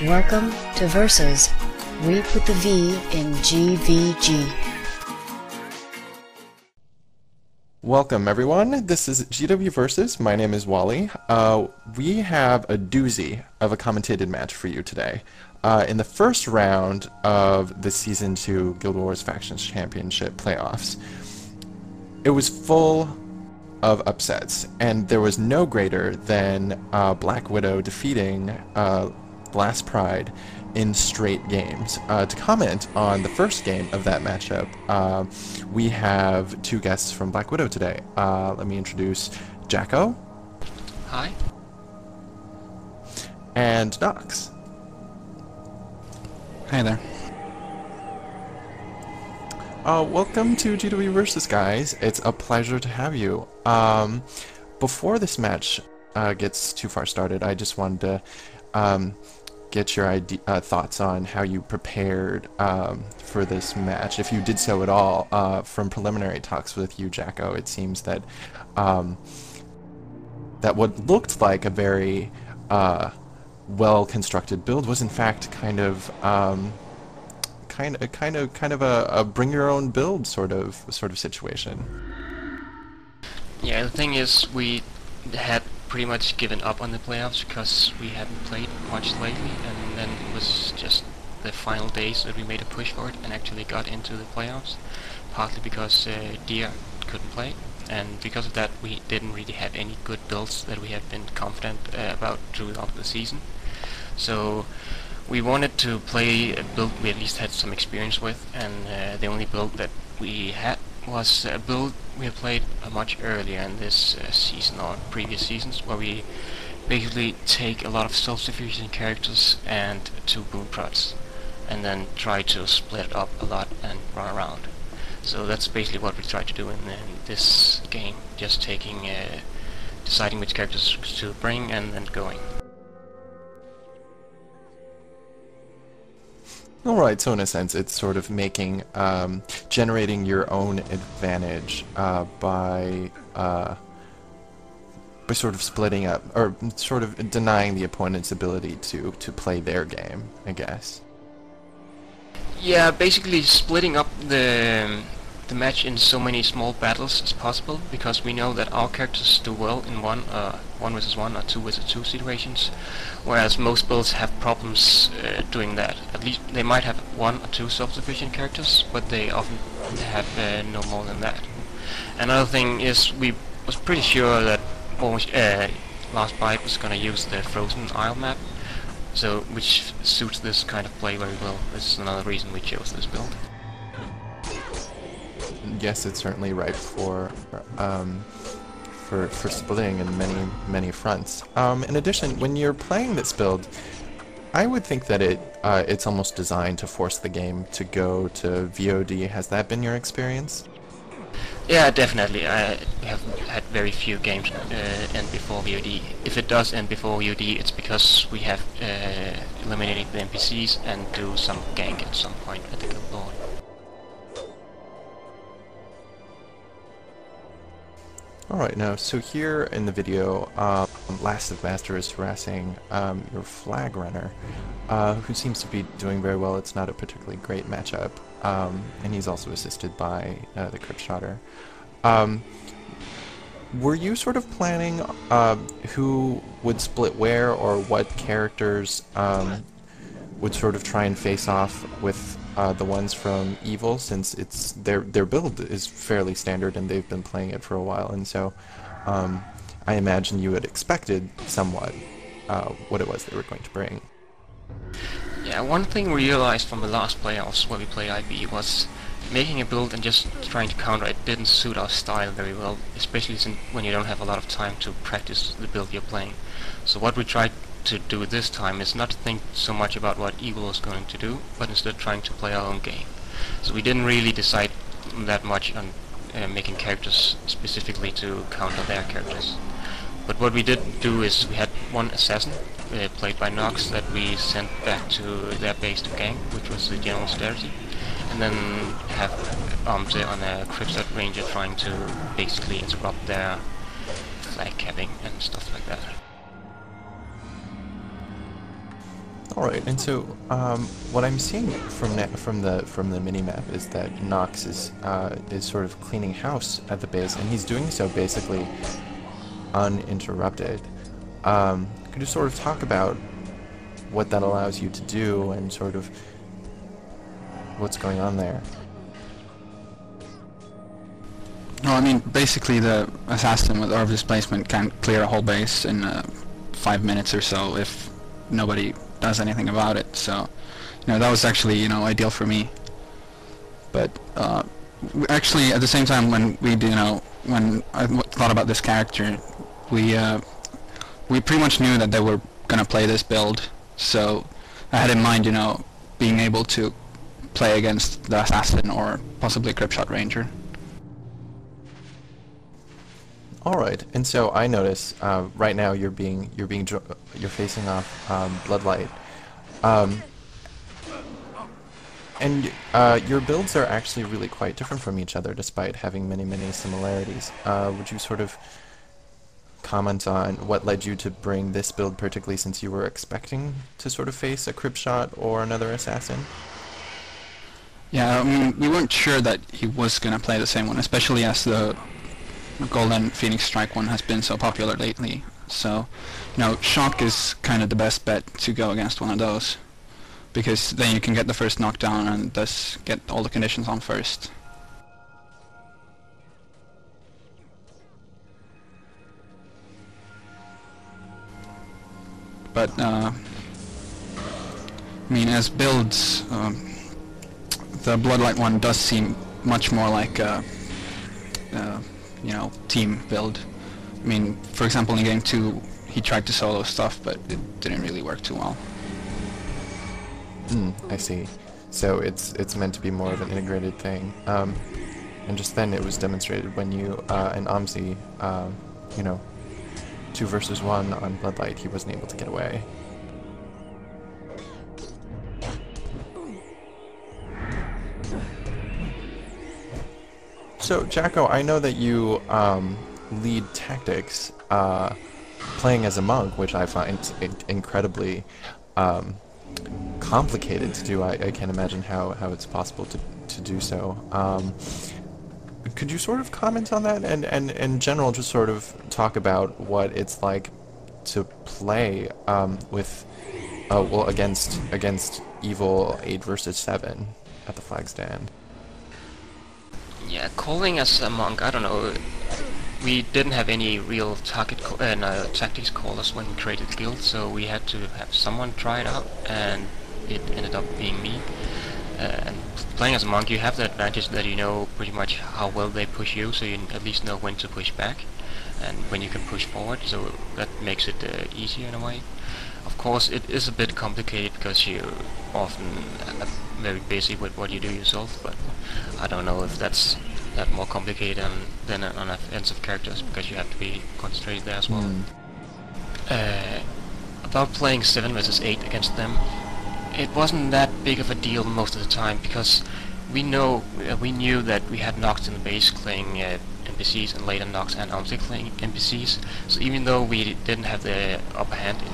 Welcome to Versus. We put the V in GvG. Welcome everyone, this is GW Versus. My name is Wally. We have a doozy of a commentated match for you today. In the first round of the Season 2 GuildWars Factions Championship playoffs, it was full of upsets, and there was no greater than Black Widow defeating Last Pride in straight games. To comment on the first game of that matchup, we have two guests from Black Widow today. Let me introduce Jacko. Hi. And Nox. Hi there. Welcome to GW Versus, guys. It's a pleasure to have you. Before this match gets too far started, I just wanted to get your thoughts on how you prepared for this match, if you did so at all. From preliminary talks with you, Jacko, it seems that that what looked like a very well-constructed build was in fact kind of a bring your own build sort of situation. Yeah, the thing is, we had pretty much given up on the playoffs because we hadn't played much lately, and then it was just the final days that we made a push for it and actually got into the playoffs, partly because Dia couldn't play, and because of that we didn't really have any good builds that we have been confident about throughout the season. So we wanted to play a build we at least had some experience with, and the only build that we had was a build we have played much earlier in this season or previous seasons, where we basically take a lot of self-sufficient characters and two boom prods, and then try to split it up a lot and run around. So that's basically what we try to do in this game, just taking, deciding which characters to bring and then going. Alright, so in a sense it's sort of making, generating your own advantage by sort of splitting up, or sort of denying the opponent's ability to play their game, I guess. Yeah, basically splitting up the match in so many small battles as possible, because we know that our characters do well in one versus one or 2 versus 2 situations, whereas most builds have problems doing that. At least they might have 1 or 2 self-sufficient characters, but they often have no more than that. Another thing is, we was pretty sure that Last Bite was gonna use the Frozen Isle map, so which suits this kind of play very well. This is another reason we chose this build. Yes, it's certainly ripe for splitting in many fronts. In addition, when you're playing this build, I would think that it's almost designed to force the game to go to VOD. Has that been your experience? Yeah, definitely. I have had very few games end before VOD. If it does end before VOD, it's because we have eliminated the NPCs and do some gank at some point at the guild board. Alright, now, so here in the video, Last of Master is harassing your flag runner, who seems to be doing very well. It's not a particularly great matchup, and he's also assisted by the Crypt Shotter. Were you sort of planning who would split where, or what characters would sort of try and face off with the ones from EvIL, since it's their build is fairly standard and they've been playing it for a while, and so I imagine you had expected somewhat what it was they were going to bring. Yeah, one thing we realized from the last playoffs where we played IB was making a build and just trying to counter it didn't suit our style very well, especially when you don't have a lot of time to practice the build you're playing. So what we tried to do this time is not to think so much about what EvIL was going to do, but instead trying to play our own game. So we didn't really decide that much on making characters specifically to counter their characters. But what we did do is we had one assassin, played by Nox, that we sent back to their base to gank, which was the General Strategy, and then have Omze on a Crypt Ranger trying to basically interrupt their flag capping and stuff like that. All right, and so what I'm seeing from the mini map is that Nox is sort of cleaning house at the base, and he's doing so basically uninterrupted. Could you sort of talk about what that allows you to do and sort of what's going on there? Well, I mean, basically the assassin with orb displacement can clear a whole base in 5 minutes or so if nobody does anything about it. So, that was actually, ideal for me. But actually, at the same time, when when I thought about this character, we pretty much knew that they were gonna play this build. So I had in mind, being able to play against the assassin or possibly Gripshot Ranger. All right, and so I notice right now you're facing off Bloodlight, and your builds are actually really quite different from each other, despite having many similarities. Would you sort of comment on what led you to bring this build, particularly since you were expecting to sort of face a Gripshot or another assassin? Yeah, I mean, we weren't sure that he was gonna play the same one, especially as the Golden Phoenix Strike one has been so popular lately. So, Shock is kind of the best bet to go against one of those, because then you can get the first knockdown and thus get all the conditions on first. But, I mean, as builds, the Bloodlight one does seem much more like a team build. I mean, for example, in game 2, he tried to solo stuff, but it didn't really work too well. I see. So it's meant to be more of an integrated thing. And just then it was demonstrated when you and Amzi, 2 versus 1 on Bloodlight, he wasn't able to get away. So, Jacko, I know that you lead tactics playing as a monk, which I find incredibly complicated to do. I can't imagine how it's possible to do so. Could you sort of comment on that, and in general just sort of talk about what it's like to play with against EvIL 8 versus 7 at the flag stand? Yeah, calling as a monk, I don't know. We didn't have any real tactics callers when we created the guild, so we had to have someone try it out, and it ended up being me. And playing as a monk, you have the advantage that you know pretty much how well they push you, so you at least know when to push back and when you can push forward, so that makes it easier in a way. Of course, it is a bit complicated because you're often very busy with what you do yourself, but I don't know if that's that more complicated than on offensive characters, because you have to be concentrated there as well. About playing 7 versus 8 against them, it wasn't that big of a deal most of the time, because we knew that we had Nox in the base playing NPCs, and later Nox and Amzi playing NPCs, so even though we didn't have the upper hand in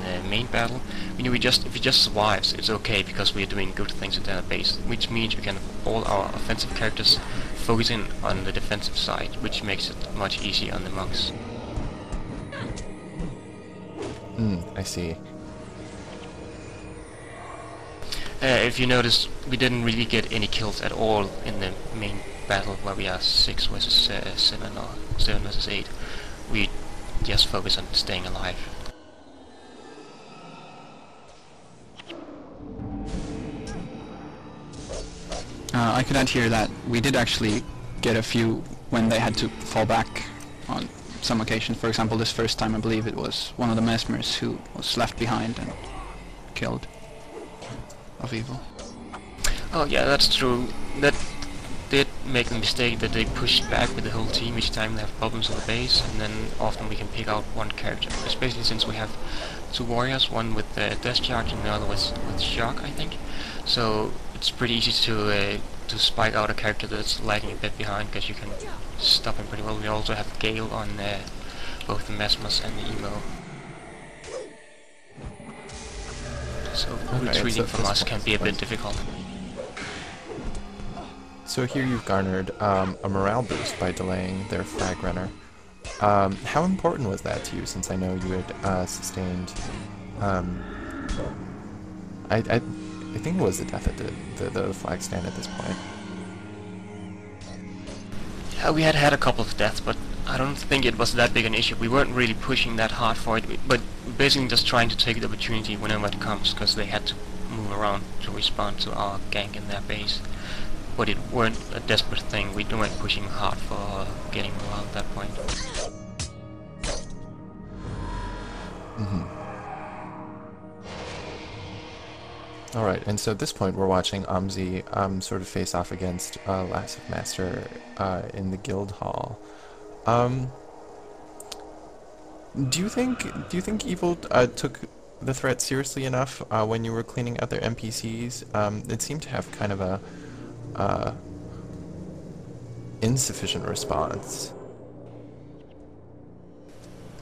the main battle, we knew if we just survives, it's okay, because we are doing good things in the base, which means we can have all our offensive characters focusing on the defensive side, which makes it much easier on the monks. I see. If you notice, we didn't really get any kills at all in the main battle where we are 6 versus 7 or 7 versus 8. We just focus on staying alive. I could add here that we did actually get a few when they had to fall back on some occasions. For example, this first time I believe it was one of the Mesmers who was left behind and killed of EvIL. Oh yeah, that's true. That did make the mistake that they pushed back with the whole team each time they have problems on the base, and then often we can pick out one character, especially since we have 2 warriors, one with Death Charge and the other with Shock, I think. So it's pretty easy to spike out a character that's lagging a bit behind, because you can stop him pretty well. We also have Gale on both the Mesmers and the Emo. So Okay, retreating so from us can be a bit difficult. So here you've garnered a morale boost by delaying their flag runner. How important was that to you, since I know you had sustained... I think it was the death at the flag stand at this point. We had had a couple of deaths, but I don't think it was that big an issue. We weren't really pushing that hard for it, but basically just trying to take the opportunity whenever it comes, because they had to move around to respond to our gank in their base. But it weren't a desperate thing. We weren't pushing hard for getting morale at that point. Alright, and so at this point we're watching Amzi sort of face off against Lass of Master in the guild hall. Do you think EvIL took the threat seriously enough when you were cleaning out their NPCs? It seemed to have kind of a insufficient response.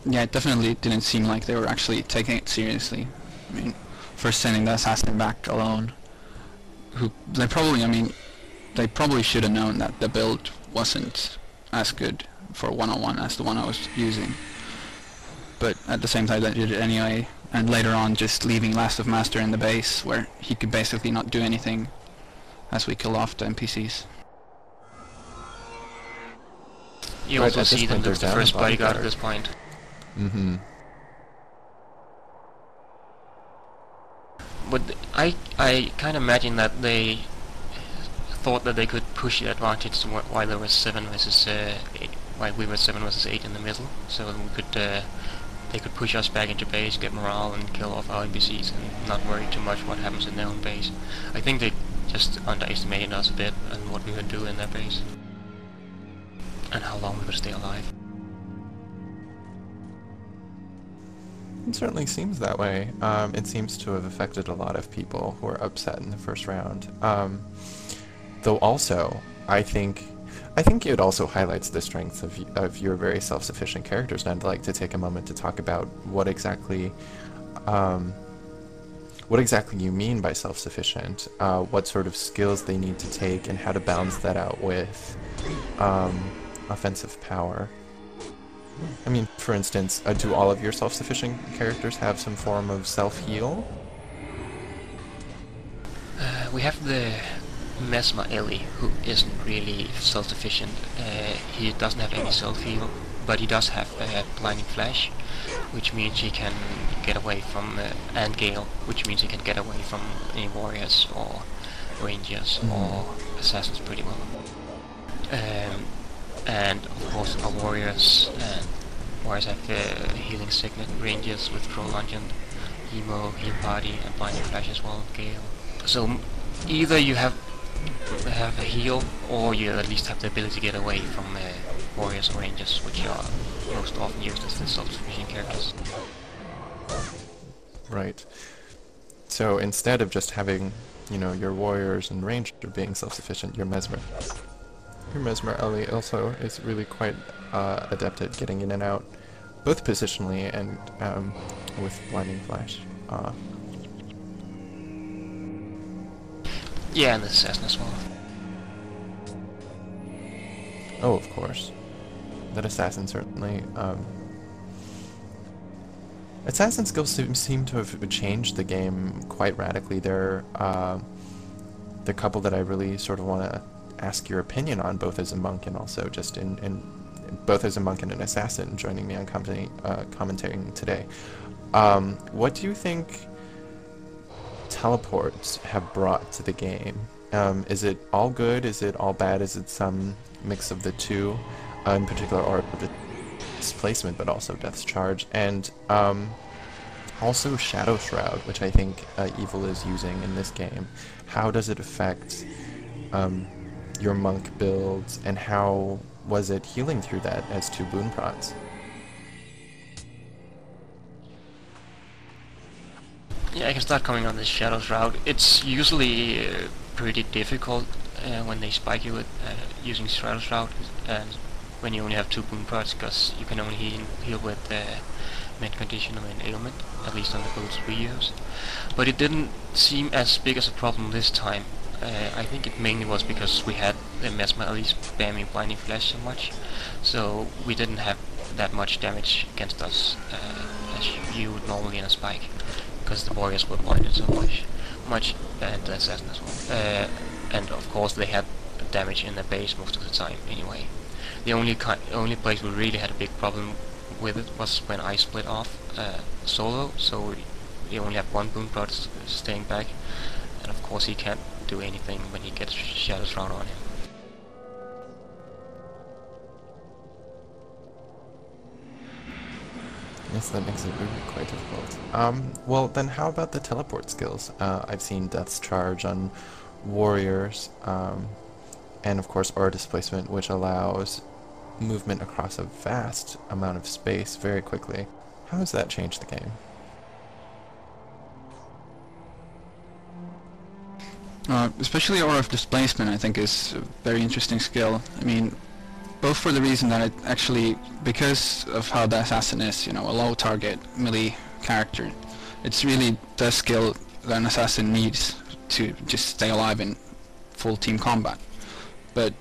Yeah, it definitely didn't seem like they were actually taking it seriously. I mean, first sending the assassin back alone, they probably should have known that the build wasn't as good for one-on-one as the one I was using. But at the same time they did it anyway, and later on just leaving Last of Master in the base where he could basically not do anything as we kill off the NPCs. You Right, also at this see them point as the they're down first a bodyguard bodyguard. at this point. Mm-hmm. But I kind of imagine that they thought that they could push the advantage to while there was 7 versus 8, while we were 7 versus 8 in the middle, so we could they could push us back into base, get morale, and kill off our NPCs, and not worry too much what happens in their own base. I think they just underestimated us a bit and what we would do in their base, and how long we would stay alive. It certainly seems that way. It seems to have affected a lot of people who are upset in the first round. Though also, I think it also highlights the strengths of your very self-sufficient characters, and I'd like to take a moment to talk about what exactly you mean by self-sufficient, what sort of skills they need to take, and how to balance that out with offensive power. I mean, for instance, do all of your self-sufficient characters have some form of self-heal? We have the Mesmer Ellie, who isn't really self-sufficient. He doesn't have any self-heal, but he does have Blinding Flash, which means he can get away from, and Gale, which means he can get away from any warriors or rangers or assassins pretty well. And of course our warriors have healing signet, rangers with Troll Lungeon, Emo, Heal Party, and Blinding Flash as well, Gale. So either you have a heal, or you at least have the ability to get away from warriors or rangers, which are most often used as the self-sufficient characters. Right. So instead of just having, you know, your warriors and rangers being self-sufficient, your Mesmer Ellie also is really quite adept at getting in and out, both positionally and with Blinding Flash. Yeah, and the assassin as well. Oh, of course. That assassin certainly... assassin skills seem to have changed the game quite radically. They're the couple that I really sort of want to ask your opinion on, both as a monk and also just in both as a monk and an assassin joining me on commentating today. What do you think teleports have brought to the game? Is it all good? Is it all bad? Is it some mix of the two? In particular, or displacement, but also Death's Charge, and also Shadow Shroud, which I think EvIL is using in this game. How does it affect your monk builds, and how was it healing through that as 2 boon prots? Yeah, I can start coming on this Shadow Shroud. It's usually pretty difficult when they spike you with using Shadow Shroud, and when you only have 2 boon prods, because you can only heal with mint conditional and ailment, at least on the builds we use. But it didn't seem as big as a problem this time. I think it mainly was because we had the Mesmer at least spamming Blinding Flash so much, so we didn't have that much damage against us as you would normally in a spike, because the warriors were pointed so much, and the assassin as well. And of course they had damage in the base most of the time anyway. The only place we really had a big problem with it was when I split off solo, so you only have 1 boon prod staying back, and of course he can't do anything when he gets Shadow Shroud on him. Yes, that makes it really quite difficult. Well, then how about the teleport skills? I've seen Death's Charge on warriors, and of course Aura Displacement, which allows movement across a vast amount of space very quickly. How has that changed the game? Especially Aura of Displacement, I think, is a very interesting skill. I mean, both for the reason that it actually, because of how the assassin is, you know, a low target melee character, it's really the skill that an assassin needs to just stay alive in full team combat. But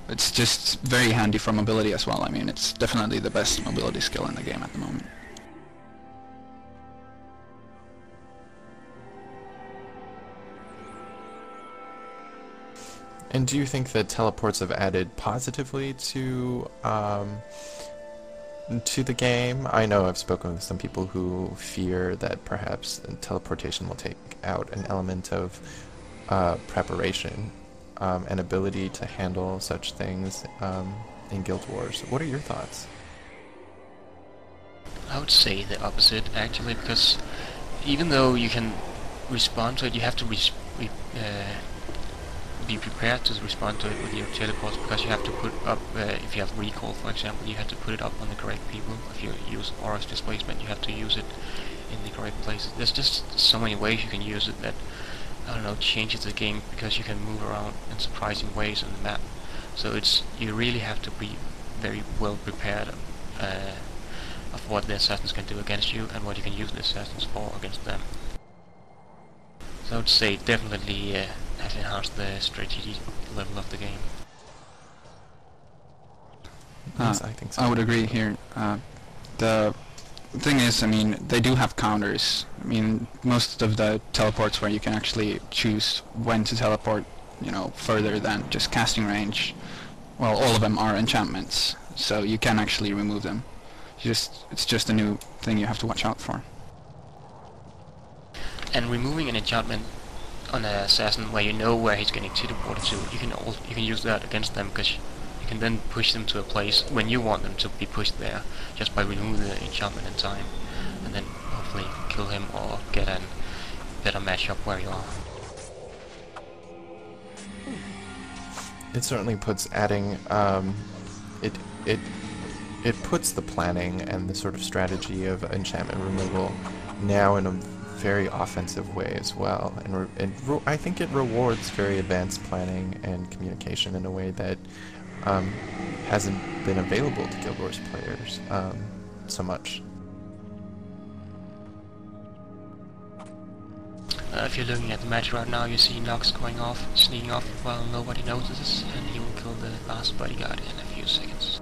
it's just very handy for mobility as well. I mean, it's definitely the best mobility skill in the game at the moment. And do you think that teleports have added positively to the game? I know I've spoken with some people who fear that perhaps teleportation will take out an element of preparation and ability to handle such things in Guild Wars. What are your thoughts? I would say the opposite, actually, because even though you can respond to it, you have to be prepared to respond to it with your teleports, because you have to put up, if you have recall for example, you have to put it up on the correct people. If you use Aura's Displacement, you have to use it in the correct places. There's just so many ways you can use it that, I don't know, changes the game, because you can move around in surprising ways on the map. So you really have to be very well prepared of what the assassins can do against you and what you can use the assassins for against them. So I would say definitely has enhanced the strategy level of the game. Yes, I think so. I would agree here. The thing is, I mean, they do have counters. I mean, most of the teleports where you can actually choose when to teleport, you know, further than just casting range, well, all of them are enchantments, so you can actually remove them. It's just a new thing you have to watch out for. And removing an enchantment on an assassin where you know where he's getting teleported to, you can use that against them, because you can then push them to a place when you want them to be pushed there, just by removing the enchantment in time, and then hopefully kill him or get a better matchup where you are. It certainly puts it puts the planning and the sort of strategy of enchantment removal now in a very offensive way as well, and I think it rewards very advanced planning and communication in a way that hasn't been available to Guild Wars players so much. If you're looking at the match right now, you see Nox going off, sneaking off while nobody notices, and he will kill the last bodyguard in a few seconds.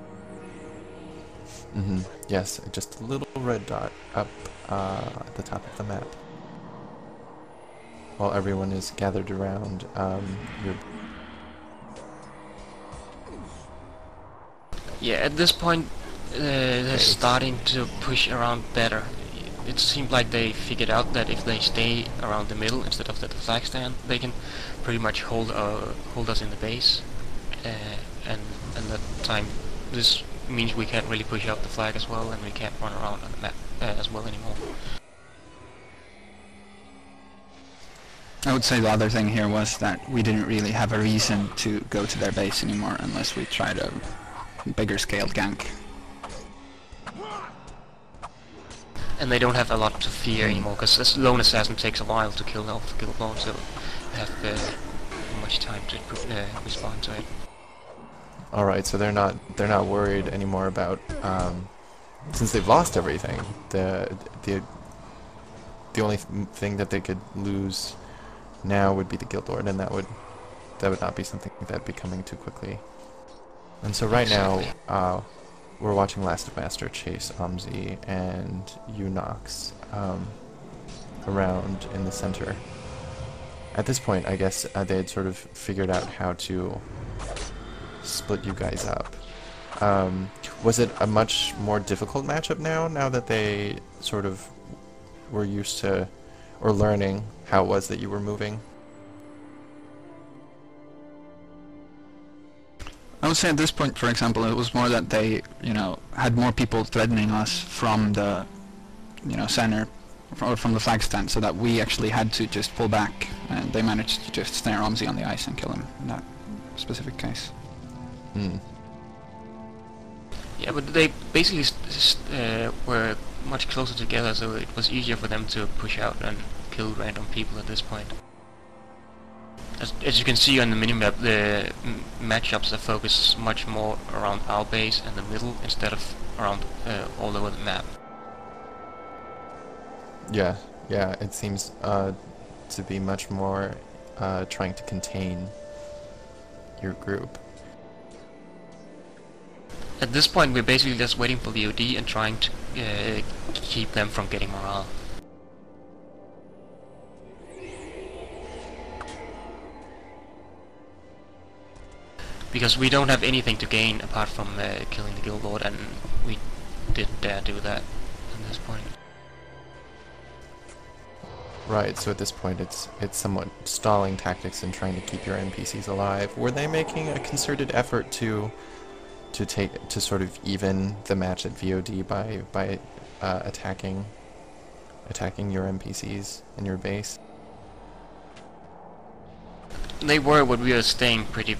Yes, just a little red dot up at the top of the map, while everyone is gathered around your... Yeah, at this point, they're starting to push around better. It seemed like they figured out that if they stay around the middle instead of the flag stand, they can pretty much hold us in the base, and that time this means we can't really push out the flag as well, and we can't run around on the map as well anymore. I would say the other thing here was that we didn't really have a reason to go to their base anymore unless we tried a bigger scale gank. And they don't have a lot to fear anymore, because a lone assassin takes a while to kill off the guild boss, so they have much time to respond to it. All right, so they're not worried anymore about since they've lost everything. The only thing that they could lose now would be the Guild Lord, and that would not be something that'd be coming too quickly. And so right now, we're watching Last of Master chase Omzi and Unox around in the center. At this point, I guess they had sort of figured out how to split you guys up. Was it a much more difficult matchup now that they sort of were used to or learning how it was that you were moving? I would say at this point, for example, it was more that they, had more people threatening us from the, center, or from the flag stand, so that we actually had to just pull back, and they managed to just snare Omzi on the ice and kill him in that specific case. Yeah, but they basically were much closer together, so it was easier for them to push out and kill random people at this point. As you can see on the minimap, the matchups are focused much more around our base and the middle instead of around all over the map. Yeah, it seems to be much more trying to contain your group. At this point, we're basically just waiting for VOD and trying to keep them from getting morale. Because we don't have anything to gain apart from killing the Guild Lord, and we didn't dare do that at this point. Right, so at this point it's somewhat stalling tactics and trying to keep your NPCs alive. Were they making a concerted effort to sort of even the match at VOD by attacking your NPCs in your base? They were, but we were staying pretty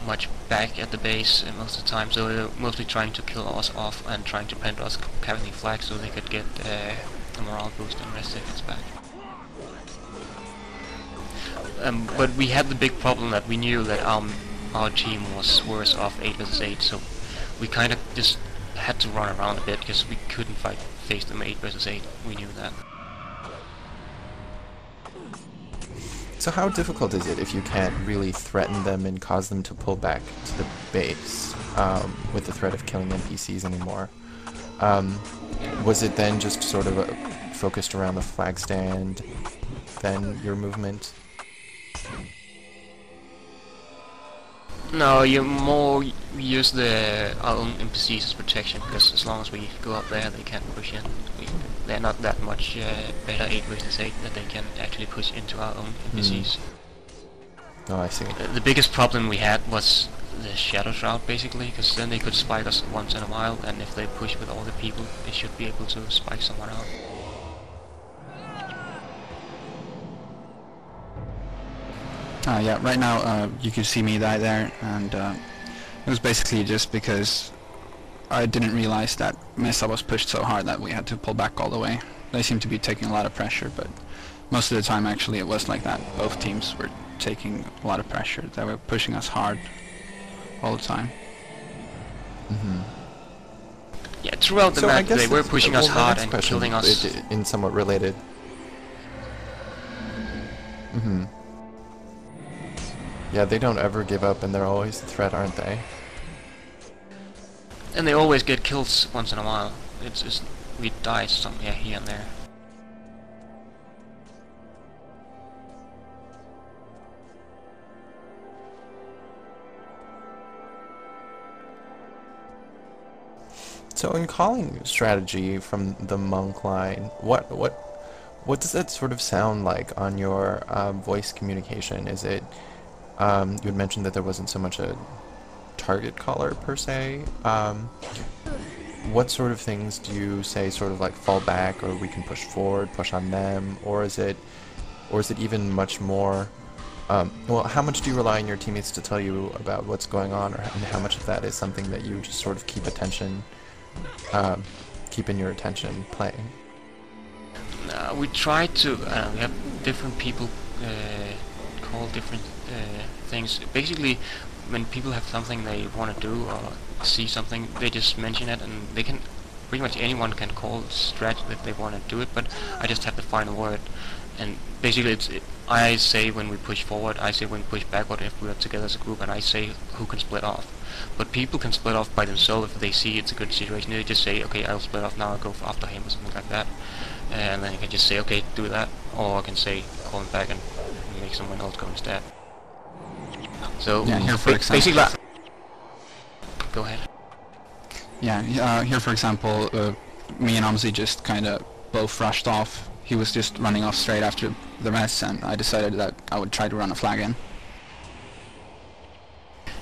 much back at the base most of the time, so they were mostly trying to kill us off and trying to plant us capturing flags so they could get a morale boost and rest seconds back. But we had the big problem that we knew that our team was worse off 8 vs 8, so we kind of just had to run around a bit because we couldn't face them 8 vs 8. We knew that. So how difficult is it if you can't really threaten them and cause them to pull back to the base with the threat of killing NPCs anymore? Was it then just sort of focused around the flag stand, then your movement? No, you more use our own NPCs as protection, because as long as we go up there, they can't push in. They're not that much better 8 vs 8 that they can actually push into our own NPCs. Oh, I see. The biggest problem we had was the Shadow Shroud, basically, because then they could spike us once in a while, and if they push with all the people, they should be able to spike someone out. Yeah, right now you can see me die there, and it was basically just because I didn't realize that Mesa was pushed so hard that we had to pull back all the way. They seemed to be taking a lot of pressure, but most of the time actually it was like that. Both teams were taking a lot of pressure. They were pushing us hard all the time. Yeah, throughout the map they were pushing us hard and killing us. In somewhat related. Yeah, they don't ever give up, and they're always a threat, aren't they? And they always get kills once in a while. It's just we die somewhere here and there. So in calling strategy from the monk line, what does that sort of sound like on your voice communication? Is it you had mentioned that there wasn't so much a target caller per se. What sort of things do you say, sort of like fall back, or we can push forward, push on them, or is it even much more? Well, how much do you rely on your teammates to tell you about what's going on, and how much of that is something that you just sort of keep in your attention playing? We try to. We have different people call different things. Basically, when people have something they want to do or see something, they just mention it, and they can pretty much anyone can call stretch if they want to do it. But I just have the final word, and basically I say when we push forward, I say when we push backward if we are together as a group, and I say who can split off. But people can split off by themselves if they see it's a good situation. They just say, okay, I'll split off now, I'll go after him or something like that. And then you can just say, okay, do that, or I can say, call him back and make someone else go instead. So, yeah, here for basically, example, go ahead. yeah, here for example, me and Amzi just kind of both rushed off. He was just running off straight after the rest, and I decided that I would try to run a flag in.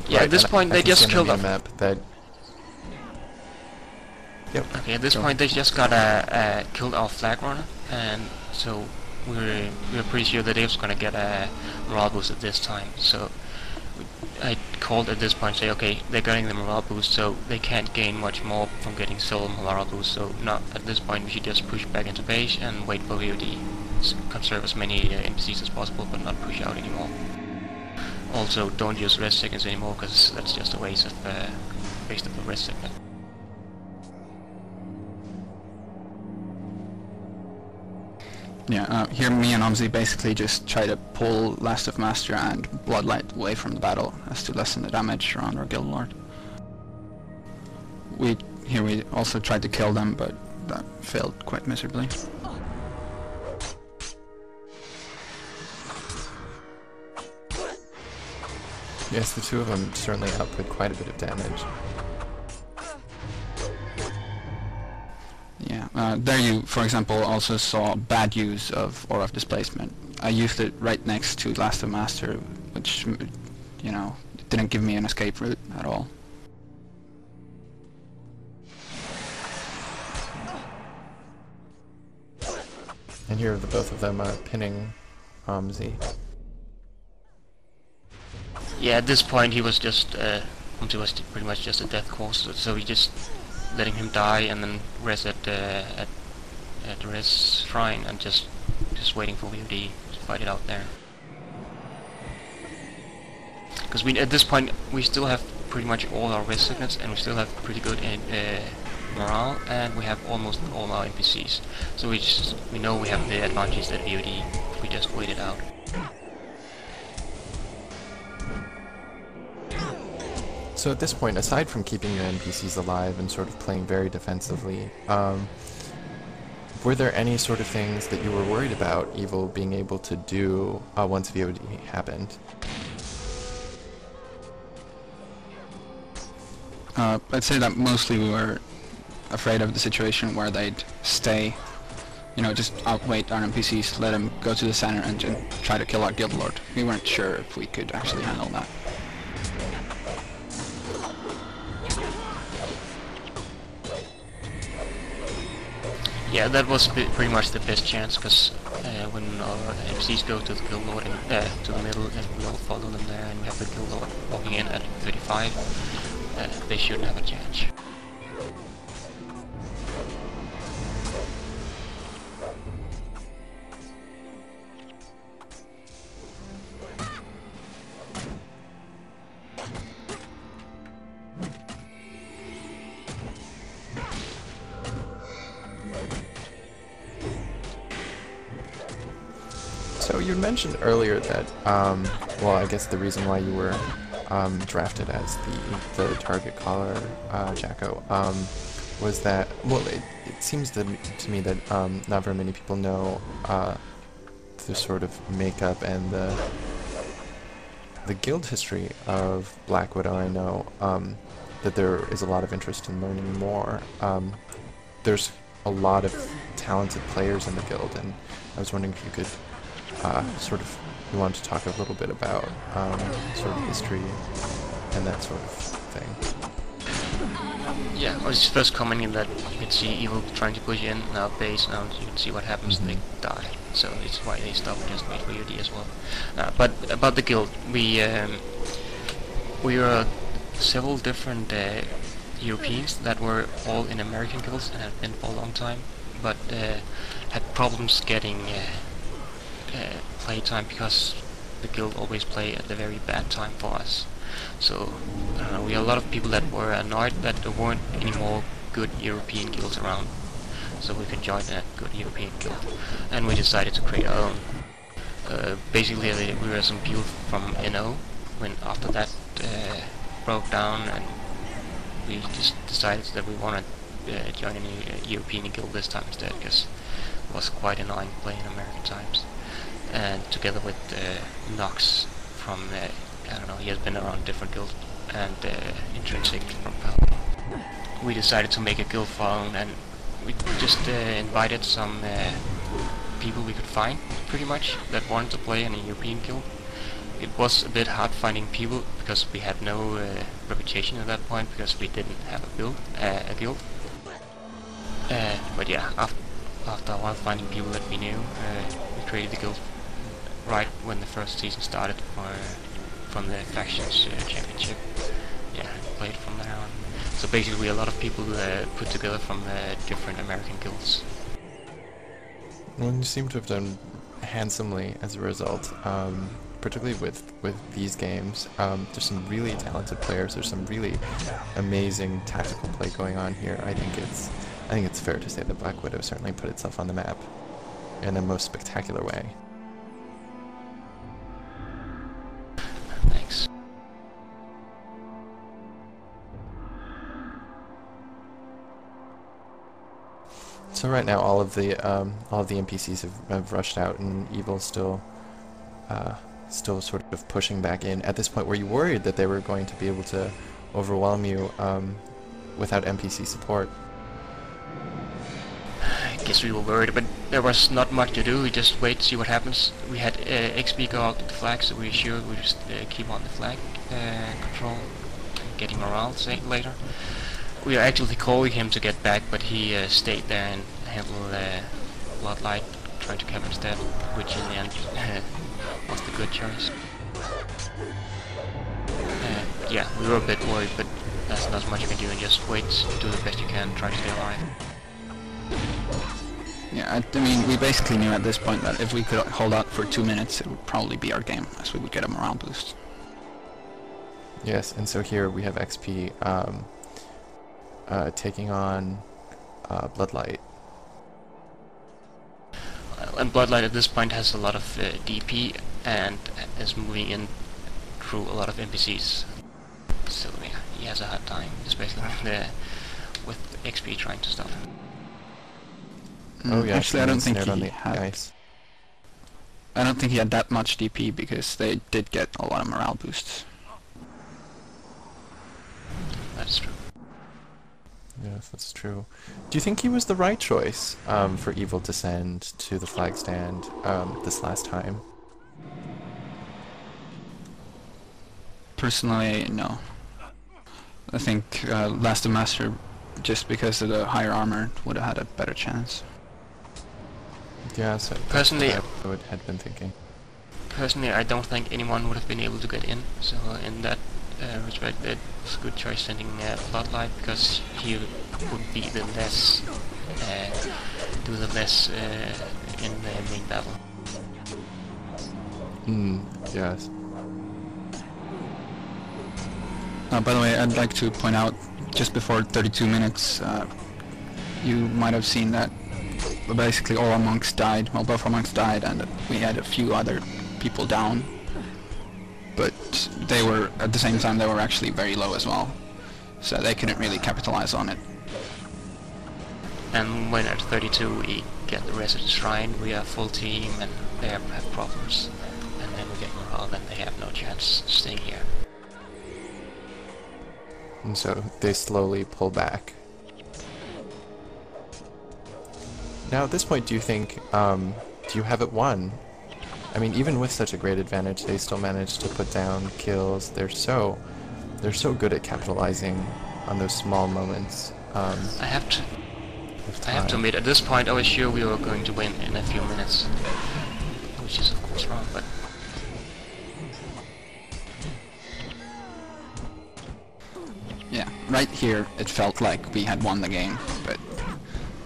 Yeah, Right, at this point they just killed off. Map that. Yep. Okay, at this Go. point they just got killed our flag runner, and so we're pretty sure that Dave's gonna get a morale boost at this time. So I called at this point, say, okay, they're getting the morale boost, so they can't gain much more from getting solo morale boost. So not at this point, we should just push back into base and wait for VOD. Conserve as many NPCs as possible, but not push out anymore. Also, don't use rest seconds anymore, because that's just a waste of the rest second. Yeah, here me and Amzi basically just try to pull Last of Master and Bloodlight away from the battle as to lessen the damage around our guild lord. We also tried to kill them, but that failed quite miserably. Yes, the two of them certainly output quite a bit of damage. Yeah, there you, for example, also saw bad use of Aura of Displacement. I used it right next to Last of Master, which, you know, didn't give me an escape route at all. And here the both of them pinning Z. Yeah, at this point he was just pretty much just a death course, so we just letting him die and then rest at the rest shrine and just waiting for VOD to fight it out there. Because at this point we still have pretty much all our rest signets, and we still have pretty good morale, and we have almost all our NPCs. So we know we have the advantage at VOD if we just wait it out. So at this point, aside from keeping your NPCs alive and sort of playing very defensively, were there any sort of things that you were worried about EvIL being able to do once VOD happened? I'd say that mostly we were afraid of the situation where they'd stay, you know, just outwait our NPCs, let them go to the center and try to kill our guild lord. We weren't sure if we could actually handle that. Yeah, that was pretty much the best chance, because when our MCs go to the guild lord and to the middle, and we all follow them there, and we have the guild lord walking in at 35, they shouldn't have a chance. So you mentioned earlier that, well, I guess the reason why you were drafted as the target caller, Jacko, was that, well, it seems to me that not very many people know the sort of makeup and the guild history of Black Widow. I know that there is a lot of interest in learning more. There's a lot of talented players in the guild, and I was wondering if you could you wanted to talk a little bit about sort of history and that sort of thing. Yeah, I was first commenting that you can see EvIL trying to push in our base, now you can see what happens, they die. So it's why they stop and just wait for UD as well. But about the guild, we were several different Europeans that were all in American guilds and have been for a long time, but had problems getting playtime because the guild always play at the very bad time for us. So we had a lot of people that were annoyed that there weren't any more good European guilds around, so we could join a good European guild, and we decided to create our own. Basically, we were some people from NO. When after that broke down, and we just decided that we wanted to join a European guild this time instead, because it was quite annoying playing American times. And together with Nox from I don't know, he has been around different guilds, and Trin Sic from PAL. We decided to make a guild of our own, and we just invited some people we could find, pretty much, that wanted to play in a European guild. It was a bit hard finding people because we had no reputation at that point, because we didn't have a guild. But yeah, after a while finding people that we knew, we created the guild right when the first season started from the Factions Championship. Yeah, played from there on. So basically a lot of people put together from different American guilds. Well, you seem to have done handsomely as a result, particularly with these games. There's some really talented players. There's some really amazing tactical play going on here. I think it's fair to say that Black Widow certainly put itself on the map in the most spectacular way. Thanks. So right now, all of the NPCs have rushed out, and EvIL still sort of pushing back in. At this point, were you worried that they were going to be able to overwhelm you without NPC support? I guess we were worried, but there was not much to do. We just wait to see what happens. We had XP go out to the flag, so we sure we just keep on the flag control, getting morale later. We were actually calling him to get back, but he stayed there and handled Bloodlight, trying to cap instead, which in the end was the good choice. Yeah, we were a bit worried, but that's not much you can do, and just wait, do the best you can, try to stay alive. Yeah, I mean, we basically knew at this point that if we could hold out for 2 minutes, it would probably be our game, as we would get a morale boost. Yes, and so here we have XP taking on Bloodlight. And Bloodlight at this point has a lot of DP and is moving in through a lot of NPCs. So yeah, he has a hard time, especially with XP trying to stop him. Oh yeah, actually, I don't think on he the had. ice. I don't think he had that much DP because they did get a lot of morale boosts. That's true. Yes, that's true. Do you think he was the right choice for EvIL to send to the flag stand this last time? Personally, no. I think Last of Master, just because of the higher armor, would have had a better chance. Yeah, so Personally, I had been thinking. Personally, I don't think anyone would have been able to get in. So in that respect, it was a good choice sending Bloodlight, because he would be the less, do the less in the main battle. Yes. By the way, I'd like to point out, just before 32 minutes, you might have seen that basically all our monks died. Well, both our monks died, and we had a few other people down. But they were, at the same time, they were actually very low as well. So they couldn't really capitalize on it. And when at 32 we get the Resident Shrine, we are full team, and they have problems. And then we get morale, then they have no chance staying here. And so they slowly pull back. Now at this point, do you think, do you have it won? I mean, even with such a great advantage, they still manage to put down kills. They're so good at capitalizing on those small moments. I have to admit, at this point I was sure we were going to win in a few minutes, which is of course wrong, but Yeah, right here it felt like we had won the game, but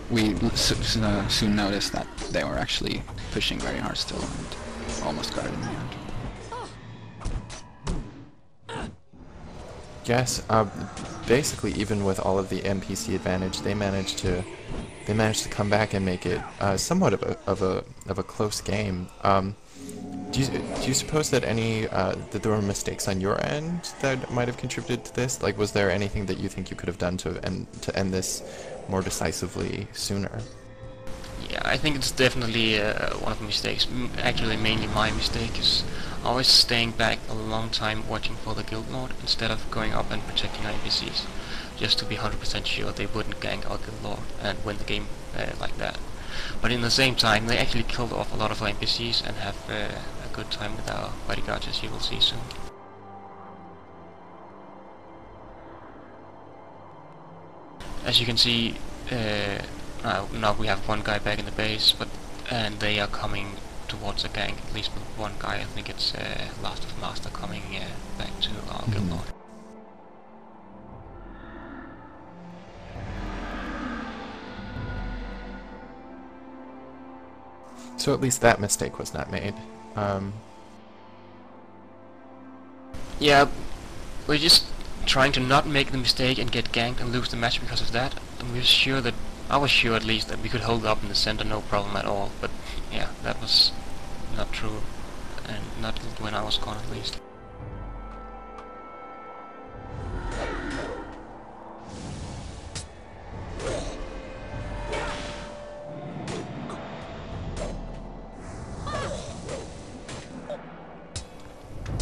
we soon noticed that they were actually pushing very hard still, and almost got it in the end. Yes, basically, even with all of the NPC advantage, they managed to come back and make it somewhat of a close game. Do you suppose that that there were mistakes on your end that might have contributed to this? Like, was there anything that you think you could have done to end this more decisively sooner? Yeah, I think it's definitely one of the mistakes. Actually, mainly my mistake is always staying back a long time watching for the guild lord instead of going up and protecting our NPCs, just to be 100% sure they wouldn't gank our guild lord and win the game like that. But in the same time, they actually killed off a lot of our NPCs and have a good time with our bodyguards, as you will see soon. As you can see, now we have one guy back in the base, and they are coming towards the gank, at least with one guy. I think it's Last of Master coming back to our guild lord. So at least that mistake was not made. Yeah, we're just trying to not make the mistake and get ganked and lose the match because of that. And we're sure that, I was sure at least, that we could hold up in the center no problem at all. But yeah, that was not true, and not when I was gone at least.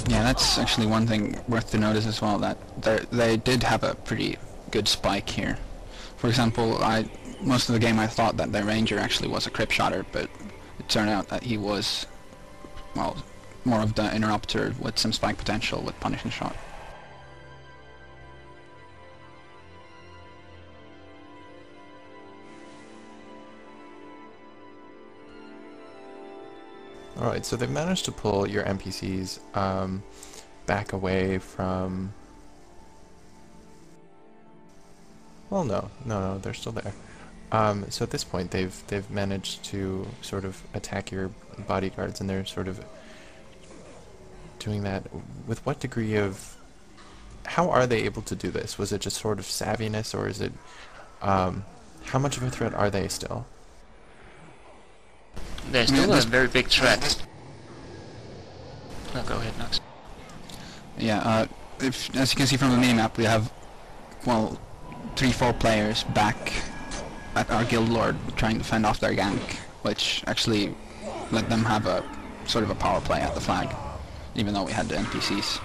Yeah, that's actually one thing worth to notice as well, that they did have a pretty good spike here. For example, most of the game I thought that the ranger actually was a crypt shotter, but it turned out that he was, well, more of the interrupter with some spike potential with punishing shot. Alright, so they've managed to pull your NPCs back away from... Well, no, they're still there. So at this point, they've managed to sort of attack your bodyguards, and they're sort of doing that with what degree of... How are they able to do this? Was it just sort of savviness, or is it... how much of a threat are they still? They're still a very big threat. No, go ahead, Nox. Yeah, as you can see from the minimap, we have, well, 3-4 players back at our guild lord trying to fend off their gank, which actually let them have a sort of a power play at the flag, even though we had the NPCs.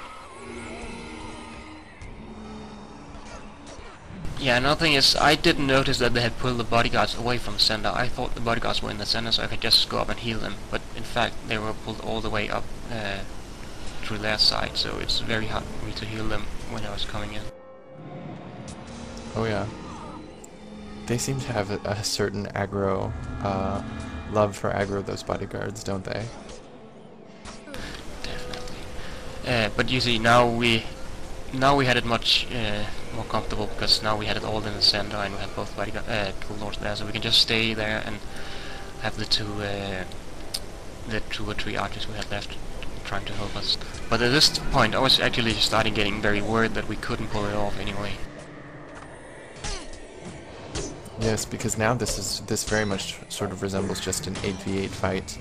Yeah, another thing is, I didn't notice that they had pulled the bodyguards away from the center. I thought the bodyguards were in the center, so I could just go up and heal them. But in fact, they were pulled all the way up through their side, so it's very hard for me to heal them when I was coming in. Oh yeah. They seem to have a certain aggro, love for aggro, those bodyguards, don't they? Definitely. But you see, now we had it much more comfortable, because now we had it all in the center and we had both guild lords there, so we can just stay there and have the 2 or 3 archers we had left trying to help us. But at this point I was actually starting getting very worried that we couldn't pull it off anyway. Yes, because now this very much sort of resembles just an 8v8 fight,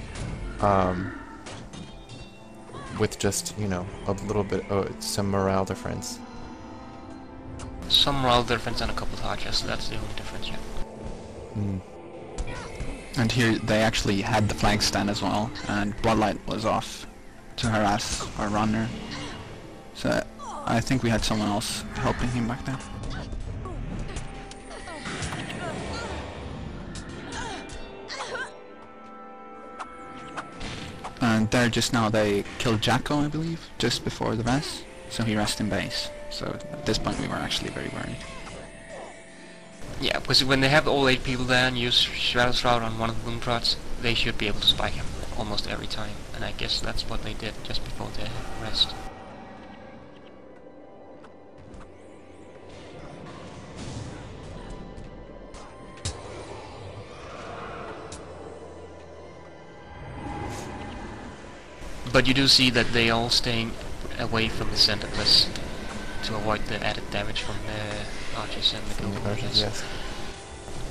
with just, you know, a little bit some morale difference. Some morale difference and a couple of archers, so that's the only difference, yeah. Mm. And here they actually had the flag stand as well, and Bloodlight was off to harass our runner. So I think we had someone else helping him back there. And there just now they killed Jacko, I believe, just before the rest, so he rested in base. So at this point we were actually very worried. Yeah, because when they have all 8 people there and use Shadow Shroud on one of the Boomtrots, they should be able to spike him almost every time, and I guess that's what they did just before the rest. But you do see that they all staying away from the center, because to to avoid the added damage from the archers and the guild lords. Yes.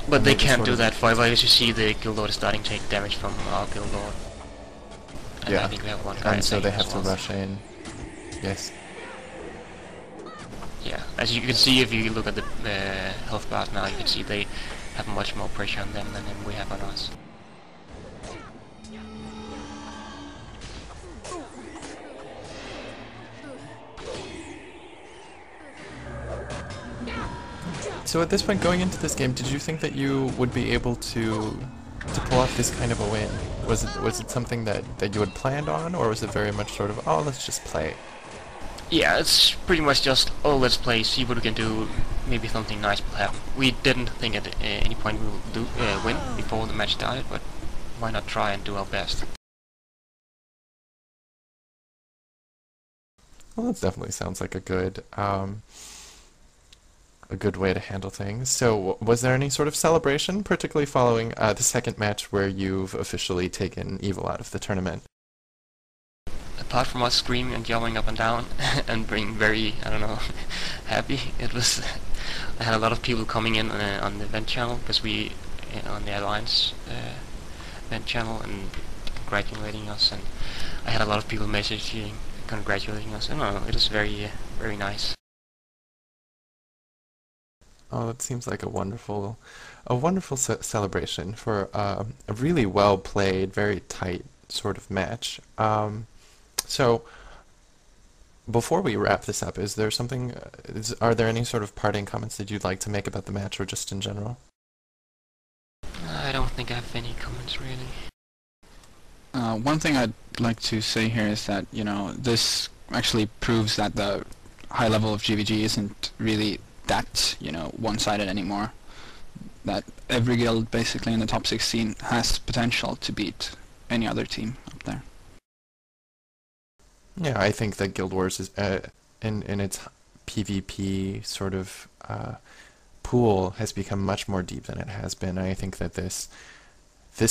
But And they they just can't sort do of- that. For as you see, the guild lord is starting to take damage from our guild lord. And Yeah. I think we have one guy And so they tanking have as to well. rush in. Yes. Yeah, as you can see, if you look at the health bars now, you can see they have much more pressure on them than we have on us. So at this point, going into this game, did you think that you would be able to pull off this kind of a win? Was it something that you had planned on, or was it very much sort of, oh, let's just play? Yeah, it's pretty much just, oh, let's play, see what we can do, maybe something nice will happen. We didn't think at any point we will win before the match started, but why not try and do our best? Well, that definitely sounds like a good way to handle things. So, was there any sort of celebration, particularly following the second match where you've officially taken EvIL out of the tournament? Apart from us screaming and yelling up and down and being very, I don't know, happy, it was, I had a lot of people coming in on the event channel, because we, on the Alliance event channel, and congratulating us, and I had a lot of people messaging, congratulating us, and I don't know, it was very, very nice. Oh, it seems like a wonderful celebration for a really well played, very tight sort of match. So, before we wrap this up, is there something? Are there any sort of parting comments that you'd like to make about the match, or just in general? I don't think I have any comments really. One thing I'd like to say here is that, you know, this actually proves that the high level of GvG isn't really that, you know, one-sided anymore. That every guild basically in the top 16 has potential to beat any other team up there. Yeah, I think that Guild Wars is in its PvP sort of pool has become much more deep than it has been. I think that this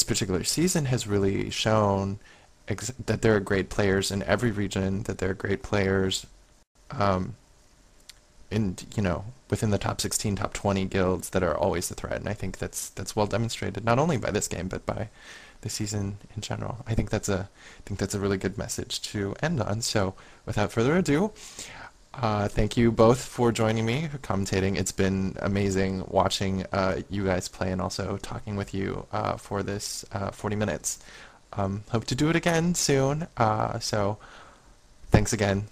particular season has really shown that there are great players in every region, that there are great players in, you know, within the top 16, top 20 guilds that are always the threat, and I think that's well demonstrated not only by this game but by the season in general. I think that's a really good message to end on. So, without further ado, thank you both for joining me, for commentating. It's been amazing watching you guys play and also talking with you for this 40 minutes. Hope to do it again soon. So, thanks again.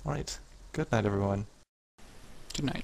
All right. Good night, everyone. Good night.